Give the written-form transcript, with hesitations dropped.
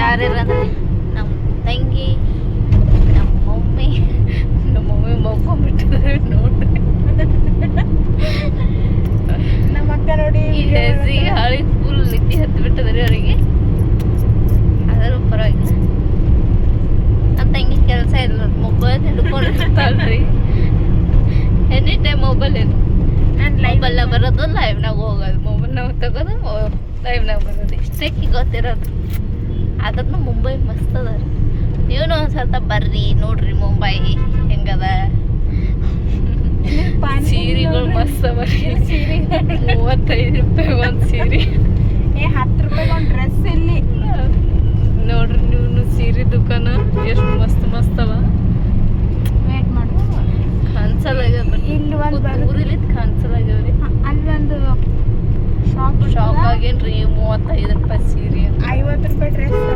ಯಾರ್ಯಾರಂದ್ರೆ ನಮ್ಮ ತಂಗಿ, ನಮ್ಮ ಮಮ್ಮಿ ಮಕ್ಕೊಂಡ್ಬಿಟ್ಟಿದ್ದಾರೆ ನೋಡ್ರಿ. ನಮ್ಮ ಅಕ್ಕ ನೋಡಿ ಹೆಸಿಗೆ ಹಾಳಿ ಫುಲ್ ನಿದ್ದೆ ಹತ್ತು ಬಿಟ್ಟದ್ರಿ ಅವರಿಗೆ. ಆದರೂ ಪರವಾಗಿಲ್ಲ. ನಮ್ಮ ತಂಗಿ ಕೆಲಸ ಇಲ್ಲ, ಮೊಬೈಲ್ ಹಿಡ್ಕೊಂಡಿರ್ತಾಳ್ರಿ. ಎನಿ ಟೈಮ್ ಮೊಬೈಲ್ ಏನು ಮೊಬೈಲ್ನಾಗ ಬರೋದು, ಲೈವ್ನಾಗ ಹೋಗೋದು, ಮೊಬೈಲ್ನಾಗ ತಗೋದು, ಲೈವ್ನಾಗ ಬರೋದು, ಇಷ್ಟಕ್ಕೆ ಗೊತ್ತಿರೋದು. ಆದ್ರೂ ಮುಂಬೈ ಮಸ್ತ್ ಅದ ರೀ. ನೀವು ಒಂದ್ಸಲ ಬರ್ರಿ ನೋಡ್ರಿ ಮುಂಬೈ ಹೆಂಗದ. ಸೀರೆಗಳು ಮಸ್ತ್ ಅವ ರೀ. 35 ರೂಪಾಯಿ ಒಂದು ಸೀರೆ, 10 ರೂಪಾಯಿಗೆ ಒಂದು ಡ್ರೆಸ್ ಇಲ್ಲಿ ನೋಡ್ರಿ ನೀವು. ಸೀರೆ ದುಕಾನ ಎಷ್ಟು ಮಸ್ತ್ ಮಸ್ತ್ ಅವ. ವೇಟ್ ಮಾಡು. ಕಾಣಿಸಲಾಗ್ಯದ ಇಲ್ಲಿ ಒಂದು ಊರಿಲಿ ಕಾಣಿಸಲಾಗ್ಯವ್ರಿ. ಅಲ್ಲಿ ಒಂದು ಶಾಪ್ ಆಗೇನ್ರಿ 35 ರೂಪಾಯಿ ಸೀರೆ, 50 ರೂಪಾಯಿ ಡ್ರೆಸ್